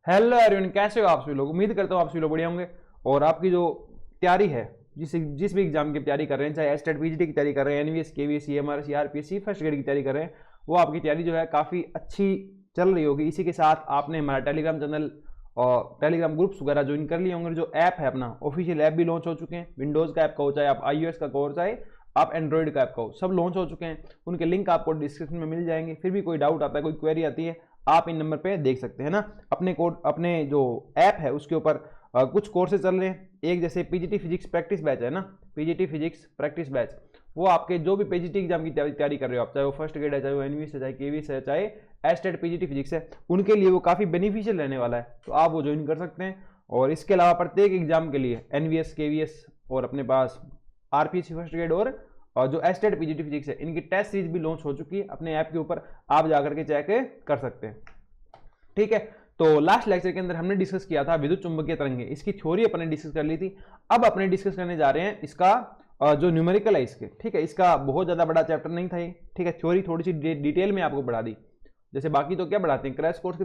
Hello everyone, कैसे हो आप सभी लोग। उम्मीद करता हूँ आप सभी लोग बढ़िया होंगे और आपकी जो तैयारी है, जिस भी एग्जाम की तैयारी कर रहे हैं, चाहे एस्टेट पीजीटी की तैयारी कर रहे हैं, NVS KVS CMR CRPC first grade की तैयारी कर रहे हैं, वो आपकी तैयारी जो है काफ़ी अच्छी चल रही होगी। इसी के साथ आपने हमारा टेलीग्राम चैनल और टेलीग्राम ग्रुप्स वगैरह ज्वाइन कर लिए होंगे। जो ऐप है अपना ऑफिशियल ऐप भी लॉन्च हो चुके हैं। विंडोज़ का ऐप का हो, चाहे आप iOS का हो, चाहे आप एंड्रॉइड का ऐप का हो, सब लॉन्च हो चुके हैं। उनके लिंक आपको डिस्क्रिप्शन में मिल जाएंगे। फिर भी कोई डाउट आता है, कोई क्वेरी आती है, आप इन नंबर पे देख सकते हैं ना। अपने जो ऐप है उसके ऊपर कुछ कोर्सेज चल रहे हैं। एक जैसे पीजीटी फिजिक्स प्रैक्टिस बैच है ना, पीजीटी फिजिक्स प्रैक्टिस बैच, वो आपके जो भी पीजीटी एग्जाम की तैयारी कर रहे हो आप, चाहे वो फर्स्ट ग्रेड है, चाहे वो एनवीएस है, चाहे केवीएस है, चाहे एस्टेट पीजीटी फिजिक्स है, उनके लिए वो काफ़ी बेनिफिशियल रहने वाला है। तो आप वो ज्वाइन कर सकते हैं। और इसके अलावा प्रत्येक एग्जाम के लिए एनवीएस केवीएस और अपने पास आरपीसी फर्स्ट ग्रेड और जो एस्टेट पीजीटी फिजिक्स है, इनकी टेस्ट सीरीज भी लॉन्च हो चुकी है। अपने ऐप के ऊपर आप जाकर के चेक कर सकते हैं। ठीक है, तो लास्ट लेक्चर के अंदर हमने डिस्कस किया था विद्युत चुंबकीय तरंगे, इसकी थ्योरी अपने डिस्कस कर ली थी। अब अपने डिस्कस करने जा रहे हैं इसका जो न्यूमेरिकल है इसके। ठीक है, इसका बहुत ज्यादा बड़ा चैप्टर नहीं था ये। ठीक है, थ्योरी थोड़ी सी डिटेल में आपको पढ़ा दी। जैसे बाकी तो क्या पढ़ाते हैं, क्रैश कोर्स के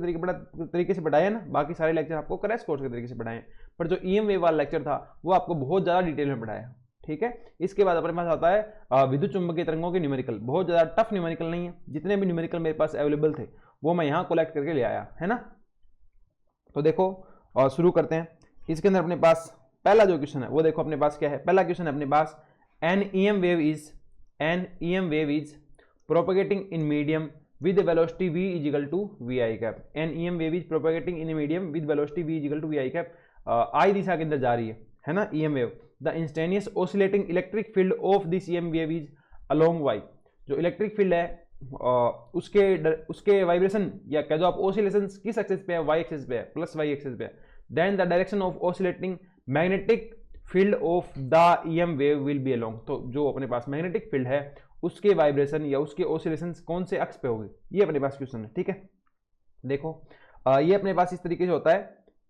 तरीके से पढ़ाए ना, बाकी सारे लेक्चर आपको क्रैश कोर्स के तरीके से पढ़ाए। पर जो ईएम वेव वाला लेक्चर था वो आपको बहुत ज्यादा डिटेल में पढ़ाया। ठीक है, इसके बाद अपने पास आता है विद्युत चुंबकीय तरंगों के न्यूमेरिकल। बहुत ज्यादा टफ न्यूमेरिकल नहीं है, जितने भी न्यूमेरिकल मेरे पास अवेलेबल थे वो मैं यहाँ कलेक्ट करके ले आया है ना। तो देखो और शुरू करते हैं। इसके अंदर अपने पास पहला जो क्वेश्चन है वो देखो अपने पास क्या है। पहला क्वेश्चन है अपने पास, an EM wave is propagating in medium with the velocity v is equal to vi cap. an EM wave is propagating in a medium with velocity v is equal to vi cap. I दिशा के अंदर जा रही है ना EM wave. The instantaneous oscillating electric field of this EM wave is along y. जो electric field है उसके vibration या कह दो आप ओसिलेशन किस एक्सिस पे है, y एक्सिस पे है, प्लस y एक्सिस पे है। Then the direction of oscillating magnetic field of the EM wave will be along. तो जो अपने पास मैग्नेटिक फील्ड है उसके वाइब्रेशन या उसके ओसिलेशन कौन से अक्ष पे होगी, ये अपने पास क्वेश्चन है। ठीक है, देखो ये अपने पास इस तरीके से होता है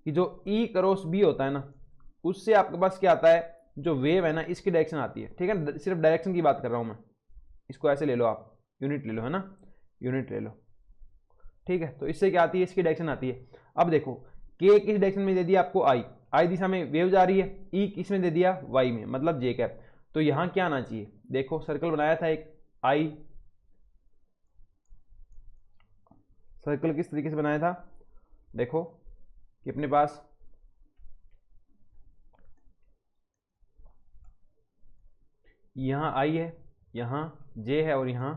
कि जो E क्रॉस B होता है ना, उससे आपके पास क्या आता है, जो वेव है ना इसकी डायरेक्शन आती है। ठीक है, सिर्फ डायरेक्शन की बात कर रहा हूं मैं। इसको ऐसे ले लो आप, यूनिट ले लो, है ना, यूनिट ले लो। ठीक है, तो इससे क्या आती है, इसकी डायरेक्शन आती है। अब देखो K किस डायरेक्शन में दे दिया आपको, I दिशा में वेव जा रही है, E किस में दे दिया, Y में, मतलब J कैप। तो यहां क्या आना चाहिए, देखो सर्कल बनाया था एक आई, सर्कल किस तरीके से बनाया था, देखो कि अपने पास यहां आई है, यहां जे है और यहां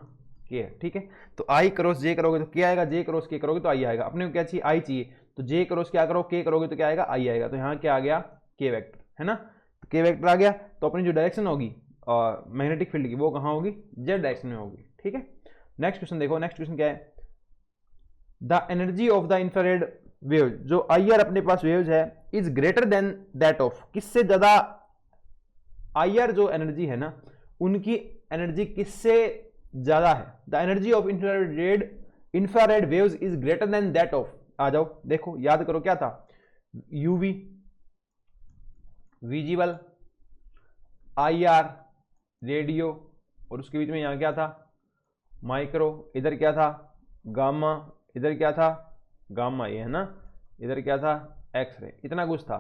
के है। ठीक है, तो आई क्रॉस जे करोगे तो क्या आएगा, जे क्रॉस के करोगे तो आई आएगा। अपने को क्या चाहिए, आई चाहिए, तो जे क्रॉस क्या करो, के करोगे तो क्या आएगा, आई आएगा। तो यहां क्या आ गया, के वेक्टर, है ना, तो के वेक्टर आ गया। तो अपनी जो डायरेक्शन होगी और मैग्नेटिक फील्ड की वो कहाँ होगी, जेड डायरेक्शन में होगी। ठीक है, नेक्स्ट क्वेश्चन देखो। नेक्स्ट क्वेश्चन क्या है, the energy of the infrared wave, जो आईआर अपने पास वेव्स है, is greater than that of, किससे ज्यादा, आईआर जो एनर्जी है ना उनकी एनर्जी किससे ज्यादा है, the energy of infrared waves is greater than that of, आ जाओ देखो याद करो क्या था, यूवी, विजिबल, आईआर, रेडियो, और उसके बीच में यहां क्या था, माइक्रो, इधर क्या था, गामा, इधर क्या था, गामा ये है ना, इधर क्या था, एक्सरे, इतना कुछ था।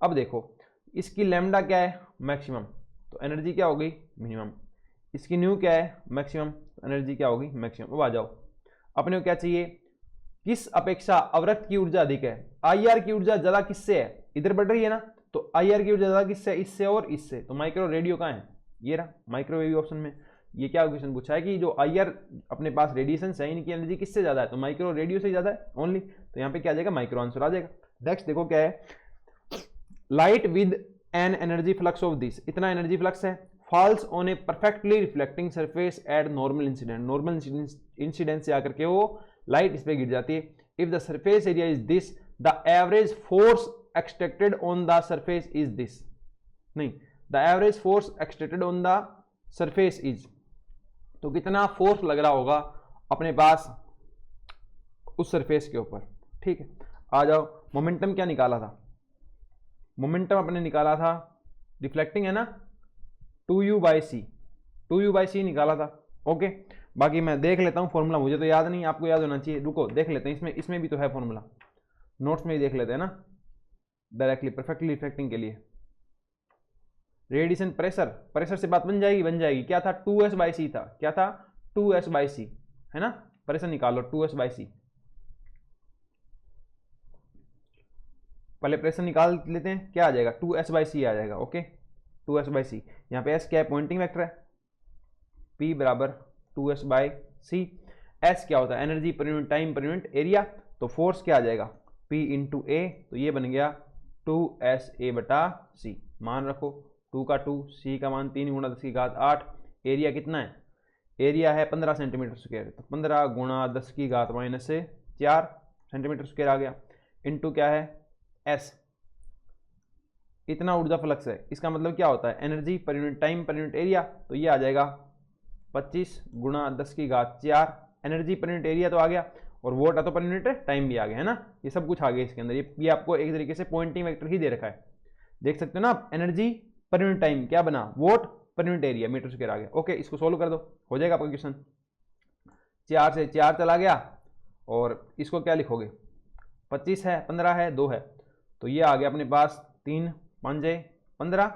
अब देखो इसकी लैम्डा क्या है, मैक्सिमम, तो एनर्जी क्या होगी, मिनिमम। इसकी न्यू क्या है, मैक्सिमम, तो एनर्जी क्या होगी, मैक्सिमम। अब आ जाओ अपने को क्या चाहिए, किस अपेक्षा अवरक्त की ऊर्जा अधिक है, आईआर की ऊर्जा ज्यादा किससे है, इधर बढ़ रही है ना, तो आईआर की ऊर्जा ज्यादा किससे, इससे और इससे। तो माइक्रो रेडियो कहाँ है, ये रहा माइक्रोवेव ऑप्शन में। ये क्या क्वेश्चन पूछा है कि जो आईआर अपने पास रेडिएशन है इनकी एनर्जी किससे ज्यादा है, तो माइक्रो रेडियो से ज्यादा है ओनली। तो यहाँ पे क्या आ जाएगा, माइक्रो आंसर आ जाएगा। नेक्स्ट देखो क्या है, light with an energy flux of this, इतना एनर्जी फ्लक्स है, falls on a perfectly reflecting surface at normal incident, normal incident से आकर के वो लाइट इस पे गिर जाती है। If the surface area is this, the average force extracted on the surface is this, नहीं, the average force extracted on the surface is, तो कितना फोर्स लग रहा होगा अपने पास उस सरफेस के ऊपर। ठीक है, आ जाओ मोमेंटम क्या निकाला था, मोमेंटम अपने निकाला था, रिफ्लेक्टिंग है ना, 2u/c, 2u/c निकाला था। ओके, बाकी मैं देख लेता हूं फॉर्मूला, मुझे तो याद नहीं, आपको याद होना चाहिए, रुको देख लेते हैं, इसमें भी तो है फॉर्मूला। नोट्स में ही देख लेते हैं ना डायरेक्टली परफेक्टली रिफ्लेक्टिंग के लिए। रेडिएशन प्रेशर, प्रेशर से बात बन जाएगी, बन जाएगी। क्या था 2s/c था, क्या था 2s/c, है ना। प्रेशर निकालो 2s/c, पहले प्रेशर निकाल लेते हैं, क्या आ जाएगा 2s/c आ जाएगा। ओके 2s/c, यहाँ पे s क्या है, पॉइंटिंग वेक्टर है, p बराबर 2s/c। s क्या होता है, एनर्जी पर यूनिट टाइम पर यूनिट एरिया, तो फोर्स क्या आ जाएगा p इंटू ए, तो ये बन गया 2sa/c। मान रखो 2 का 2, c का मान 3 गुणा 10 की घात 8, एरिया कितना है, एरिया है 15 सेंटीमीटर स्क्वायर, तो 15 गुणा 10 की घात -4 सेंटीमीटर स्क्वायर आ गया, इंटू क्या है s, इतना ऊर्जा फ्लक्स है। इसका मतलब क्या होता है, एनर्जी पर यूनिट टाइम पर यूनिट एरिया, तो ये आ जाएगा 25 गुणा 10 की घात 4, एनर्जी पर यूनिट एरिया तो आ गया, और वोट तो पर यूनिट टाइम भी आ गया, है ना। ये सब कुछ आ गया इसके अंदर, ये आपको एक तरीके से पॉइंटिंग वेक्टर ही दे रखा है, देख सकते हो ना आप। एनर्जी पर यूनिट टाइम क्या बना, watt per unit area metre square आ गया। ओके इसको सोल्व कर दो, हो जाएगा आपका क्वेश्चन। 4 से 4 चला गया, और इसको क्या लिखोगे, 25 है, 15 है, 2 है, तो ये आ गया अपने पास 3 5 15,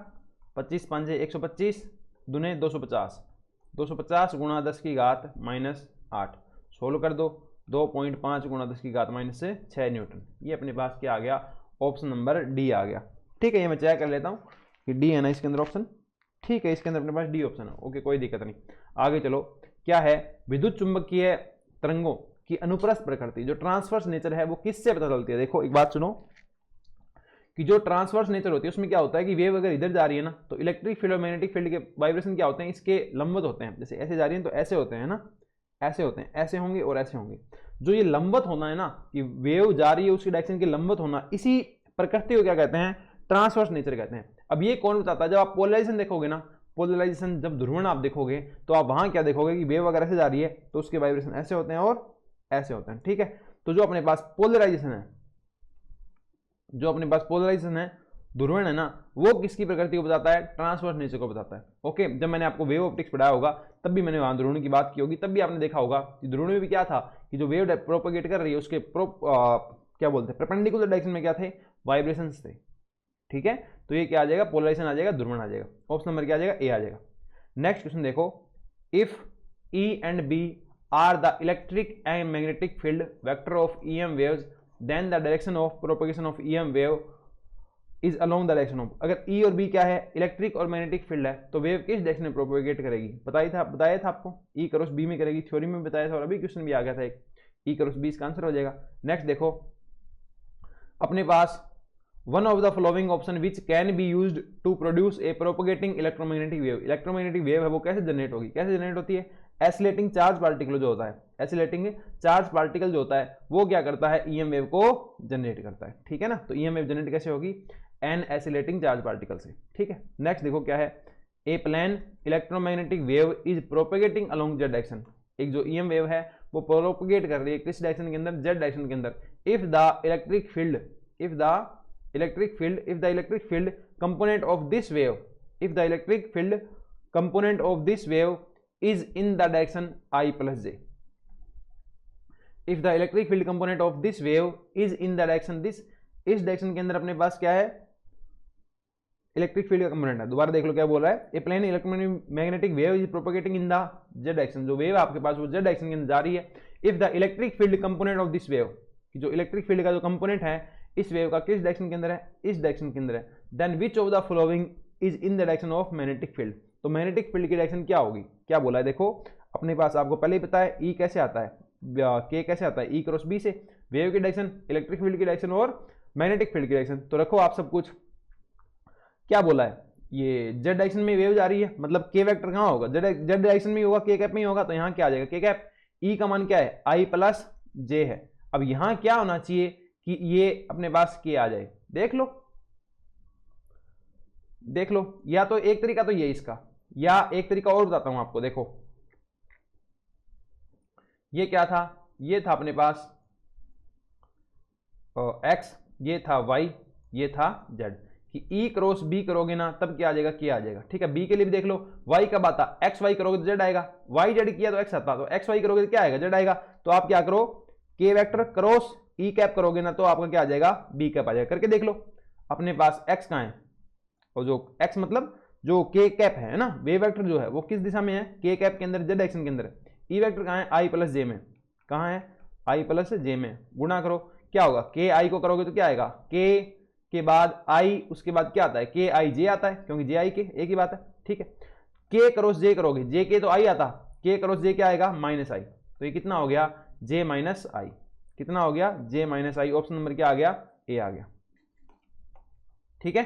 25 5 125, दुने 250, 250 गुणा 10 की घात -8, सोल्व कर दो, 2.5 गुणा 10 की घात -6 न्यूटन। ये अपने पास क्या आ गया, ऑप्शन नंबर डी आ गया। ठीक है, ये मैं चेक कर लेता हूँ कि डी है ना इसके अंदर ऑप्शन, ठीक है, इसके अंदर अपने पास डी ऑप्शन है। ओके कोई दिक्कत नहीं, आगे चलो। क्या है, विद्युत चुंबकीय तरंगों की अनुप्रस्थ प्रकृति, जो ट्रांसवर्स नेचर है, वो किससे पता चलती है। देखो एक बात सुनो कि जो ट्रांसवर्स नेचर होती है उसमें क्या होता है कि वेव अगर इधर जा रही है ना, तो इलेक्ट्रिक फील्ड और मैग्नेटिक फील्ड के वाइब्रेशन क्या होते हैं, इसके लंबवत होते हैं। जैसे ऐसे जा रही है तो ऐसे होते हैं ना, ऐसे होते हैं, ऐसे होंगे और ऐसे होंगे। जो ये लंबवत होना है ना, कि वेव जा रही है उसकी डायरेक्शन के लंबवत होना, इसी प्रकृति को क्या कहते हैं, ट्रांसवर्स नेचर कहते हैं। अब ये कौन बताता है, जब आप पोलराइजेशन देखोगे ना, पोलराइजेशन जब ध्रुवण आप देखोगे तो आप वहां क्या देखोगे कि वेव अगर ऐसे जा रही है तो उसके वाइब्रेशन ऐसे होते हैं और ऐसे होते हैं। ठीक है, तो जो अपने पास पोलराइजेशन है, जो अपने पास पोलराइजेशन है, ध्रुवण है ना, वो किसकी प्रकृति को बताता है, ट्रांसवर्स नेचर को बताता है। ओके, जब मैंने आपको वेव ऑप्टिक्स पढ़ाया होगा तब भी मैंने वहां ध्रुवण की बात की होगी, तब भी आपने देखा होगा कि ध्रुवण में भी क्या था कि जो वेव प्रोपोगेट कर रही है उसके क्या बोलते हैं, परपेंडिकुलर डायरेक्शन में क्या थे, वाइब्रेशंस थे। ठीक है, तो ये क्या आ जाएगा, पोलराइजेशन आ जाएगा, ध्रुवण आ जाएगा। ऑप्शन नंबर क्या आ जाएगा, ए आ जाएगा। नेक्स्ट क्वेश्चन देखो, if E and B are the electric and magnetic field vector of EM waves, then the direction of propagation of EM wave is along the direction of, अगर E और B क्या है, electric और magnetic field है, तो wave किस direction में propagate करेगी, बताया था आपको, E क्रॉस B में करेगी, थ्योरी में बताया था, और अभी क्वेश्चन भी आ गया था एक, E क्रॉस B इसका आंसर हो जाएगा। नेक्स्ट देखो, अपने पास one of the following option which can be used to produce a propagating electromagnetic wave, electromagnetic wave है वो कैसे जनरेट होगी, कैसे जनरेट होती है, एसिलेटिंग चार्ज पार्टिकल जो होता है, एसिलेटिंग चार्ज पार्टिकल जो होता है वो क्या करता है, ईएम वेव को जनरेट करता है। ठीक है ना, तो ईएम वेव जनरेट कैसे होगी, एन एसिलेटिंग चार्ज पार्टिकल से। ठीक है, नेक्स्ट देखो क्या है, a plane electromagnetic wave is propagating along Z direction, एक जो ईएम वेव है वो प्रोपेगेट कर रही है किस डायरेक्शन के अंदर, जेड डायरेक्शन के अंदर। If the electric field component of this wave, if the electric field component of this wave is in the direction I plus j, if the electric field component of this wave is in the direction this, इस direction के अंदर अपने पास क्या है, electric field का component है। दोबारा देख लो क्या बोल रहा है, a plane electromagnetic wave is propagating in the Z direction, जो वेव आपके पास वो जेड डायरेक्शन के अंदर जा रही है। If the electric field component of this wave, जो इलेक्ट्रिक फील्ड का जो कंपोनेंट है इस वेव का किस डायरेक्शन के अंदर है, इस डायरेक्शन के अंदर है, then which of the following is in the direction of magnetic field, तो मैग्नेटिक फील्ड की डायरेक्शन क्या होगी, क्या बोला है। देखो अपने पास आपको पहले ही पता है ई कैसे आता है, के कैसे आता है, ई क्रॉस बी से, वेव की डायरेक्शन, इलेक्ट्रिक फील्ड की डायरेक्शन और मैग्नेटिक फील्ड की डायरेक्शन। तो रखो आप सब कुछ, क्या बोला है, ये जेड डायरेक्शन में वेव जा रही है, मतलब के वेक्टर कहाँ होगा, जेड डायरेक्शन में होगा, के कैप में ही होगा, तो यहाँ क्या आ जाएगा, के कैप, ई का मान क्या है, आई प्लस जे है। अब यहाँ क्या होना चाहिए कि ये अपने पास के आ जाए, देख लो, या तो एक तरीका तो ये इसका, या एक तरीका और बताता हूं आपको। देखो ये क्या था, ये था अपने पास x, ये था y, ये था z, कि E क्रॉस B करोगे ना तब क्या आ जाएगा, के आ जाएगा। ठीक है, B के लिए भी देख लो, y कब आता, x y करोगे तो z आएगा, y z किया तो x आता, तो x y करोगे तो क्या आएगा, z आएगा। तो आप क्या करो, के वेक्टर क्रॉस ई कैप करोगे ना तो आपका क्या आ जाएगा, बी कैप आ जाएगा। करके देख लो। अपने पास एक्स कहाँ है, और जो एक्स मतलब जो के कैप है ना, वेव वेक्टर जो है वो किस दिशा में है, के कैप के अंदर, जेड डायरेक्शन के अंदर है। ई वेक्टर कहाँ है, आई प्लस जे में। कहाँ है, आई प्लस जे में। गुणा करो, क्या होगा, के आई को करोगे तो क्या आएगा, के बाद आई, उसके बाद क्या आता है, के आई जे आता है, क्योंकि जे आई के एक ही बात है। ठीक है, के क्रॉस जे करोगे, जे के तो आई आता, के क्रॉस जे क्या आएगा, माइनस आई। तो ये कितना हो गया, जे माइनस आई। कितना हो गया, जे माइनस आई। ऑप्शन नंबर क्या आ गया, ए आ गया। ठीक है,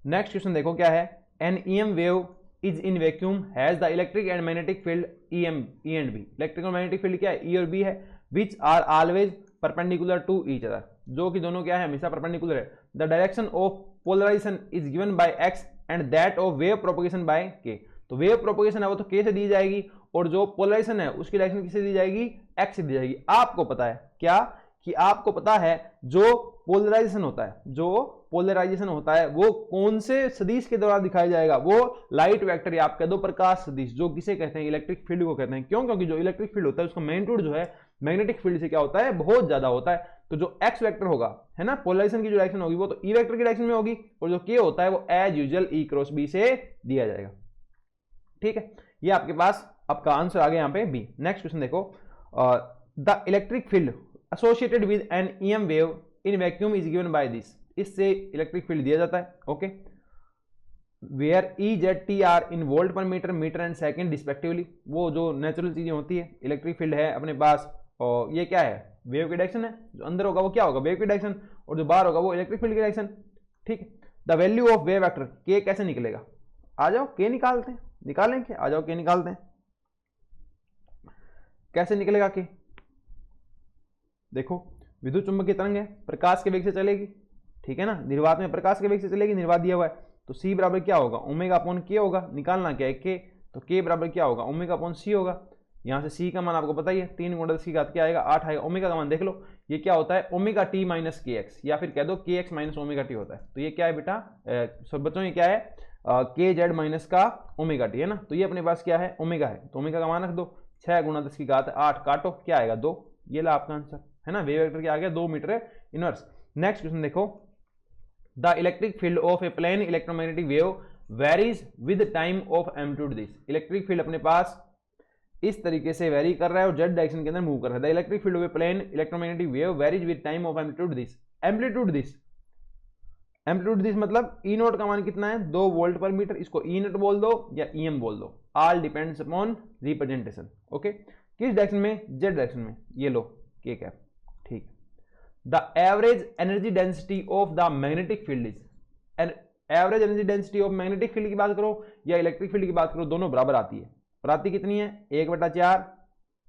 नेक्स्ट क्वेश्चन देखो क्या है, an EM wave is in vacuum has the electric and magnetic field EM E and B. Electric और मैग्नेटिक फील्ड क्या है, ई और बी है, which are always perpendicular to each other, जो कि दोनों क्या है, हमेशा परपेंडिकुलर है। The direction of polarization is given by X and that of wave propagation by K. तो वेव प्रोपगेशन है वो तो के से दी जाएगी, और जो पोलराइजेशन है उसकी डायरेक्शन किससे दी जाएगी, एक्स से दी जाएगी। आपको पता है क्या, कि आपको पता है जो पोलराइजेशन होता है, जो पोलराइजेशन होता है वो कौन से सदिश के द्वारा दिखाया जाएगा, वो लाइट वेक्टर या आप कह दो प्रकाश सदिश, जो किसे कहते हैं, इलेक्ट्रिक फील्ड को कहते हैं। क्यों, क्योंकि जो इलेक्ट्रिक फील्ड होता है उसका मैग्नीट्यूड जो है मैग्नेटिक फील्ड से क्या होता है, बहुत ज्यादा होता है। तो जो एक्स वेक्टर होगा है ना, पोलराइजेशन की जो डायरेक्शन होगी वो तो ई वेक्टर की डायरेक्शन में होगी, और जो के होता है वो एज यूजुअल ई क्रॉस बी से दिया जाएगा। ठीक है, ये आपके पास आपका आंसर आ गया यहाँ पे बी। नेक्स्ट क्वेश्चन देखो, the electric field associated with an EM wave in vacuum is given by this. इससे इलेक्ट्रिक फील्ड दिया जाता है। Okay, where E Z T are in volt per metre, metre and second respectively. वो जो natural चीजें होती है, electric field है अपने पास, और ये क्या है, वेव की डायरेक्शन है। जो अंदर होगा वो क्या होगा, वेव की डायरेक्शन, और जो बाहर होगा वो इलेक्ट्रिक फील्ड की डायरेक्शन। ठीक है, the value of wave vector के कैसे निकलेगा, आ जाओ के निकालते हैं, निकालें के, आ जाओ के निकालते हैं। कैसे निकलेगा के, देखो विद्युत चुंबकीय तरंग है, प्रकाश के वेग से चलेगी। ठीक है ना, निर्वात में प्रकाश के वेग से चलेगी, निर्वात दिया हुआ है, तो सी बराबर क्या होगा, ओमेगा अपॉन के होगा। निकालना क्या है, के, तो के बराबर क्या होगा, ओमेगा अपॉन सी होगा। यहाँ से सी का मान आपको पता ही है, 3 × 10 की घात क्या आएगा, 8 आएगा। ओमेगा का मान देख लो, ये क्या होता है, ओमेगा टी माइनस के एक्स, या फिर कह दो के एक्स माइनस ओमेगा टी होता है। तो ये क्या है बेटा, सब बच्चों ये क्या है, के जेड माइनस का ओमेगा टी है ना। तो ये अपने पास क्या है, ओमेगा है, तो ओमेगा का मान रख दो, 6 × 10 की घात 8, काटो क्या आएगा 2। ये ला आपका आंसर है ना, वेव वेक्टर क्या आ गया, 2 मीटर इनवर्स। नेक्स्ट क्वेश्चन देखो, the electric field of a plane electromagnetic wave varies with time of amplitude this. Electric field अपने पास इस तरीके से वेरी कर रहा है और जेड डायरेक्शन के अंदर मूव कर रहा है। The electric field of a plane electromagnetic wave varies with time of amplitude this. Amplitude this, amplitude this मतलब ई नोट का मान कितना है, 2 वोल्ट पर मीटर। इसको ई नोट बोल दो या ईएम बोल दो, all depends upon representation. Okay, किस डायरेक्शन में, जेड डायरेक्शन में। ये लो के कैप। ठीक, the average energy density of the magnetic field is, average energy density of magnetic field की बात करो या इलेक्ट्रिक फील्ड की बात करो, दोनों बराबर आती है। और आती कितनी है, 1/4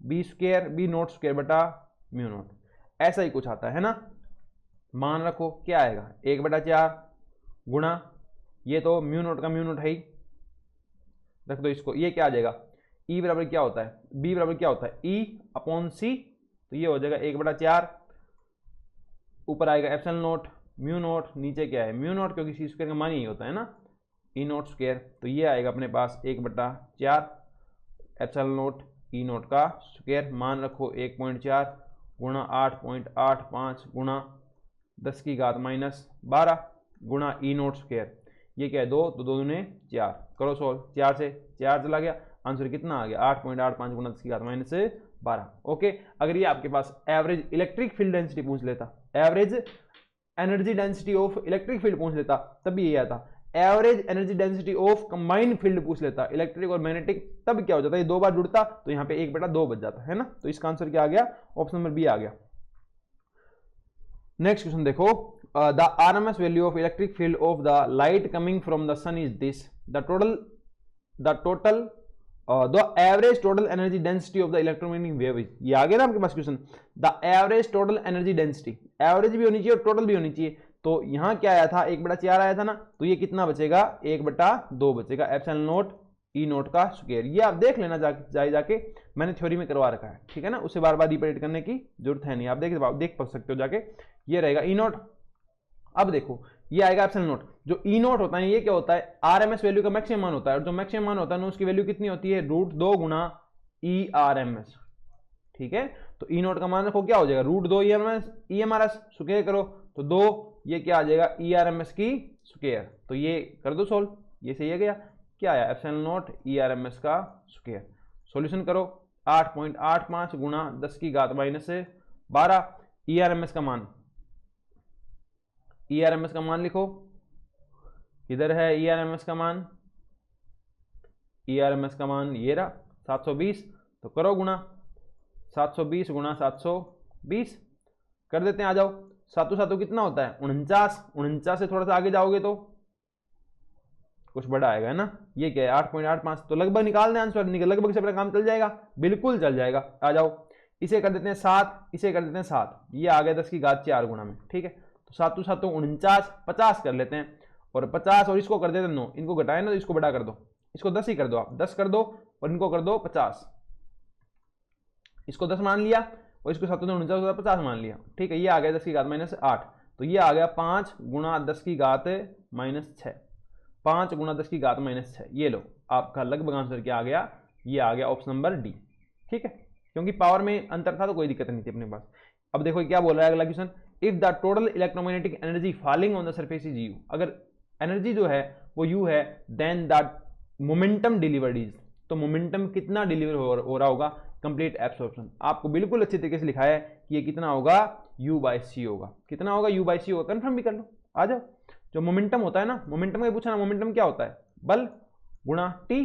B square, B naught square बटा म्यू नोट, ऐसा ही कुछ आता है ना। मान रखो क्या आएगा, 1/4 गुणा, ये तो म्यू नोट का म्यू नोट है ही, रख दो इसको। ये क्या आ जाएगा, ई बराबर क्या होता है, बी बराबर क्या होता है, ई अपॉन सी। तो ये हो जाएगा 1/4, ऊपर आएगा एप्सिलॉन नोट म्यू नोट, नीचे क्या है म्यू नोट, क्योंकि सी स्क्वायर का मान यही होता है ना, ई नोट स्क्वायर। तो ये आएगा अपने पास 1/4 एप्सिलॉन नोट ई नोट का स्क्वायर। मान रखो 1.4 गुणा 8.85 गुणा 10 की घात -12 गुणा ई नोट स्क्वायर। ये क्या है 2, तो 2 दूने 4, करो सोल्व, 4 से 4 चला गया, आंसर कितना आ गया 8.85 गुणा 10 की घात -12। ओके, अगर ये आपके पास एवरेज इलेक्ट्रिक फील्ड डेंसिटी पूछ लेता, average energy density of electric field पूछ लेता, तब भी ये आता। Average energy density of combined field पूछ लेता, इलेक्ट्रिक और मैग्नेटिक, तब क्या हो जाता है, ये 2 बार जुड़ता, तो यहाँ पे 1/2 बच जाता है ना। तो इसका आंसर क्या आ गया, ऑप्शन नंबर बी आ गया। नेक्स्ट क्वेश्चन देखो, the RMS value of electric field of the light coming from the sun is this. The average total energy density of the electromagnetic wave is. ये आ गया ना आपके पास question, the average total energy density, average भी होनी चाहिए और टोटल भी होनी चाहिए। तो यहां क्या आया था, 1/4 आया था ना, तो ये कितना बचेगा, 1/2 बचेगा, एप्सिलॉन नोट ई नोट का स्क्वायर। ये आप देख लेना जाके, मैंने थ्योरी में करवा रखा है, ठीक है ना, उसे बार बार रिपीट करने की जरूरत है नहीं, आप देख सकते हो जाके। ये रहेगा ई नोट। अब देखो ये आएगा एप्सिलॉन नोट। जो ई नोट होता है ये क्या होता है, आरएमएस वैल्यू का मैक्सिमम मान होता है, और जो मैक्सिमम मान होता है ना उसकी वैल्यू कितनी होती है, √2 गुणा ई आरएमएस। ठीक है, तो ई नोट का मान रखो क्या हो जाएगा, √2 E M R S, square करो तो 2, ये क्या आ जाएगा ई आर एम एस की स्क्वायर, तो ये कर दो सोल्व, ये सही है गया, क्या आया epsilon naught E R M S का स्क्वायर। सॉल्यूशन करो 8.85 गुणा 10 की घात -12 ई आर एम एस का मान, ई आर एम एस का मान लिखो, इधर है ई आर एम एस का मान, ई आर एम एस का मान ये रहा 720, तो करो गुणा 720 गुणा 720 कर देते हैं, आ जाओ, 7 7 कितना होता है 49, 49 से थोड़ा सा आगे जाओगे तो कुछ बड़ा आएगा, है ना, ये क्या है 8.85, तो लगभग निकाल दें आंसर, लगभग से अपना काम चल जाएगा, बिल्कुल चल जाएगा। आ जाओ, इसे कर देते हैं 7, इसे कर देते हैं 7, ये आ गया 10 की घात 4 गुणा में, ठीक है, तो 7 7 49, 50 कर लेते हैं, और 50 और इसको कर देते हैं 9, इनको घटाए ना तो इसको बड़ा कर दो, इसको 10 ही कर दो, आप 10 कर दो और इनको कर दो 50, इसको 10 मान लिया और इसको 7 49 50 मान लिया, ठीक है, ये आ गया 10 की घात -8, तो ये आ गया 5 गुणा 10 की घात -6, 5 गुणा 10 की घात -6, ये लो आपका लगभग आंसर क्या आ गया, ये आ गया ऑप्शन नंबर डी, ठीक है, क्योंकि पावर में अंतर था तो कोई दिक्कत नहीं थी अपने पास। अब देखो क्या बोल रहा है अगला question, if the total electromagnetic energy falling on the surface is U, अगर एनर्जी जो है वो यू है, then the momentum delivered is, तो मोमेंटम कितना डिलीवर हो रहा होगा, कंप्लीट एब्सॉर्प्शन, आपको बिल्कुल अच्छी तरीके से लिखा है कि ये कितना होगा u/c होगा, कितना होगा u/c होगा, कंफर्म भी कर लो, आ जाओ, जो मोमेंटम होता है ना, मोमेंटम का पूछा ना, मोमेंटम क्या होता है, बल गुणा टी,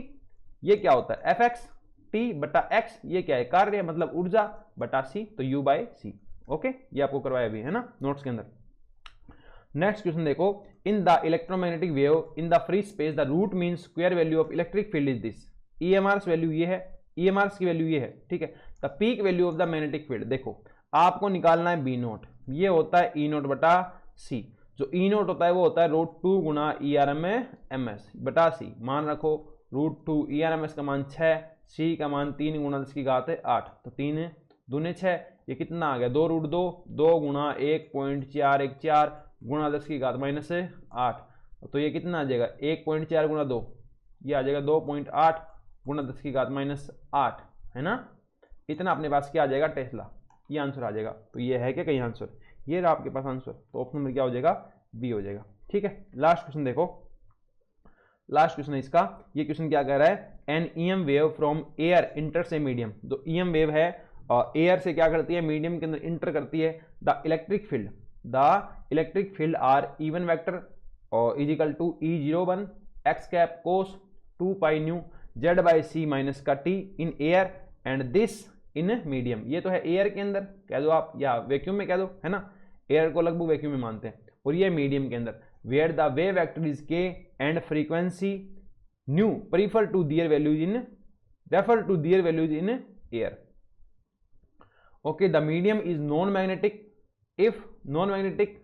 ये क्या होता है fx, t बटा x, ये क्या है कार्य मतलब ऊर्जा बटा c, तो u/c, ओके, ये आपको करवाया भी है ना नोट्स के अंदर। नेक्स्ट क्वेश्चन देखो, in the electromagnetic wave in the free space the root mean square value of electric field is this, EMR's value ये है, EMR's की वैल्यू ये है, ठीक है, the peak value of the magnetic field, देखो आपको निकालना है बी नोट, ये होता है ई नोट बटा सी, जो ई नोट होता है वो होता है √2 गुणा ERMS बटा सी, मान रखो √2 ERMS का मान 6, सी का मान 3 गुणा 10 की घात 8, तो 3 दूने 6, ये कितना आ गया 2√2, 2 गुणा 1.414 गुणा 10 की घात -8, तो ये कितना आ जाएगा 1.4 गुणा 2, ये आ जाएगा 2.8 गुणा 10 की घात -8, है ना, इतना अपने पास क्या आ जाएगा टेस्ला, ये आंसर आ जाएगा, तो ये है क्या कहीं आंसर, ये रहा आपके पास आंसर, तो ऑप्शन नंबर क्या हो जाएगा बी हो जाएगा, ठीक है। लास्ट क्वेश्चन देखो, लास्ट क्वेश्चन है इसका, ये क्वेश्चन क्या कह रहा है, an EM wave from air enters a medium, जो EM वेव है एयर से क्या करती है मीडियम के अंदर इंटर करती है, the electric field are even vector और is equal to E01 x cap cos 2 pi nu z/c minus का t in air and this in medium, ये तो है एयर के अंदर कह दो आप या वैक्यूम में कह दो, है ना, एयर को लगभग वैक्यूम में मानते हैं, और ये मीडियम के अंदर, where the wave vector is k and frequency nu refer to their values in air, okay, the medium is non magnetic, if non magnetic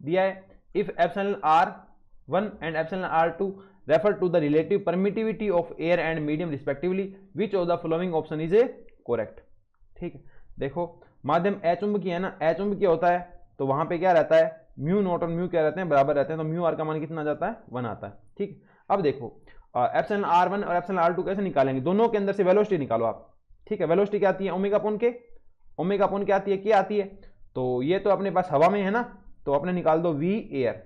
दिया है, if epsilon r1 and epsilon r2 refer to the relative permittivity of air and medium respectively, which of the following option is a correct, ठीक है, देखो माध्यम अचुंबकीय है ना, अचुंबकीय होता है तो वहां पे क्या रहता है म्यू नॉट और म्यू क्या रहते हैं बराबर रहते हैं, तो म्यू आर का मान कितना आ जाता है 1 आता है, ठीक। अब देखो एप्सिलॉन r1 और एप्सिलॉन r2 कैसे निकालेंगे, दोनों के अंदर से वेलोसिटी निकालो आप, ठीक है, वेलोसिटी क्या आती है ओमेगा अपॉन के, ओमेगा अपॉन क्या आती है, क्या आती है, तो ये तो अपने पास हवा में है ना, तो अपने निकाल दो v एयर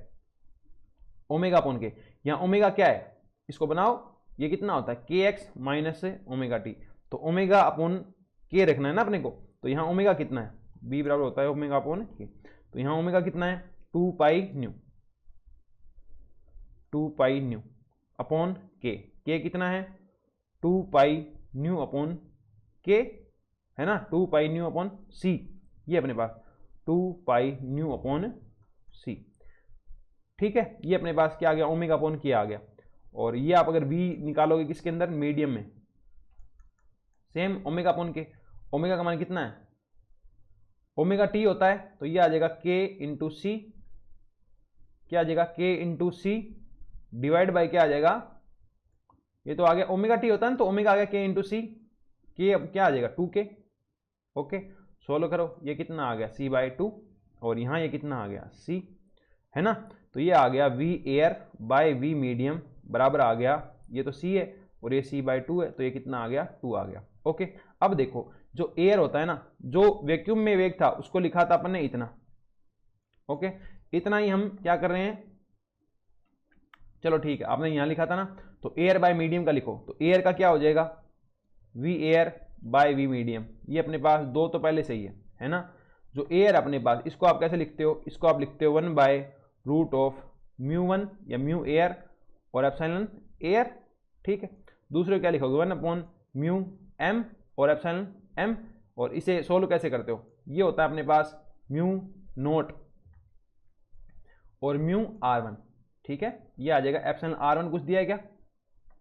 ओमेगा अपॉन के, यहाँ ओमेगा क्या है इसको बनाओ, ये कितना होता है kx माइनस ओमेगा टी, तो ओमेगा अपॉन के रखना है ना अपने को, तो यहाँ ओमेगा कितना है b बराबर होता है ओमेगा अपॉन के, तो यहाँ ओमेगा कितना है 2 पाई न्यू अपॉन के कितना है 2 पाई न्यू अपॉन के, है ना, 2 पाई न्यू अपॉन सी, ये अपने पास 2 पाई न्यू अपॉन सी, ठीक है, ये अपने पास क्या आ गया ओमेगा अपॉन के आ गया, और ये आप अगर v निकालोगे किसके अंदर मीडियम में, सेम ओमेगा अपॉन के, ओमेगा का मान कितना है ओमेगा टी होता है, तो ये आ जाएगा k इंटू सी, क्या आ जाएगा k into C divide by क्या आ जाएगा, ये तो आ गया ओमेगा टी होता है ना, तो ओमेगा आ गया k इंटू सी, के अब क्या आ जाएगा 2k, ओके, सोल्व करो, ये कितना आ गया c/2, और यहाँ ये कितना आ गया c, है ना, तो ये आ गया v air by v medium बराबर आ गया, ये तो c है और ये c/2 है, तो ये कितना आ गया 2 आ गया, ओके। अब देखो जो एयर होता है ना, जो वैक्यूम में वेग था उसको लिखा था अपन ने इतना, ओके, इतना ही हम क्या कर रहे हैं, चलो ठीक है, आपने यहां लिखा था ना, तो एयर बाय मीडियम का लिखो, तो एयर का क्या हो जाएगा, V air by V medium, ये अपने पास दो तो पहले सही है ना। जो एयर अपने पास, इसको आप कैसे लिखते हो, इसको आप लिखते हो 1 बाय रूट ऑफ म्यू 1 या म्यू एयर और एप्सिलॉन एयर, ठीक है। दूसरे क्या लिखोगे 1 अपॉन म्यू एम और एप्सिलॉन एम, और इसे सोल्व कैसे करते हो, ये होता है अपने पास म्यू नोट और म्यू R1, ठीक है। ये आ जाएगा एप्सिलॉन R1 कुछ दिया है क्या,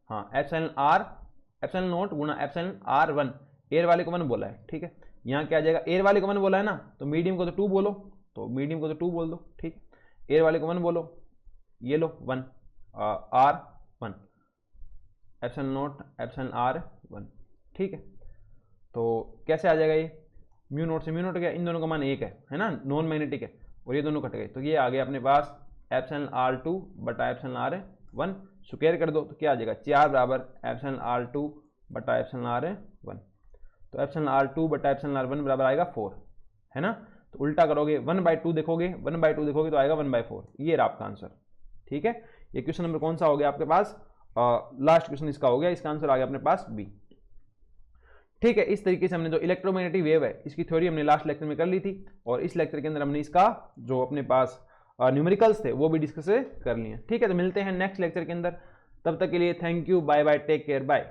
हाँ, एप्सिलॉन नोट गुणा एप्सिलॉन R1, एयर वाले को 1 बोला है, ठीक है। यहाँ क्या आ जाएगा, एयर वाले को 1 बोला है ना, तो मीडियम को तो 2 बोलो, तो मीडियम को तो 2 बोल दो, ठीक है। एयर वाले को 1 बोलो, ये लो 1 R1 epsilon note epsilon R1, ठीक है। तो कैसे आ जाएगा ये, म्यू नोट से म्यू नोट गया, इन दोनों का मान 1 है ना, नॉन मैग्नेटिक है, और ये दोनों कट गए, तो ये आ गया अपने पास एप्सिलॉन R2 बटा एप्सिलॉन R1, स्क्वायर कर दो तो क्या आ जाएगा 4 बराबर एप्सिलॉन R2 बटा एप्सिलॉन R1, तो एप्सिलॉन R2 बटा एप्सिलॉन R1 बराबर आएगा 4, है ना। तो उल्टा करोगे 1/2 देखोगे, 1/2 देखोगे तो आएगा 1/4, ये रहा आपका आंसर, ठीक है। ये क्वेश्चन नंबर कौन सा हो गया आपके पास, लास्ट क्वेश्चन इसका हो गया, इसका आंसर आ गया अपने पास बी, ठीक है। इस तरीके से हमने जो इलेक्ट्रोमैग्नेटिक वेव है इसकी थ्योरी हमने लास्ट लेक्चर में कर ली थी, और इस लेक्चर के अंदर हमने इसका जो अपने पास न्यूमेरिकल्स थे वो भी डिस्कस कर लिए, ठीक है। तो मिलते हैं नेक्स्ट लेक्चर के अंदर, तब तक के लिए thank you, bye bye, take care, bye.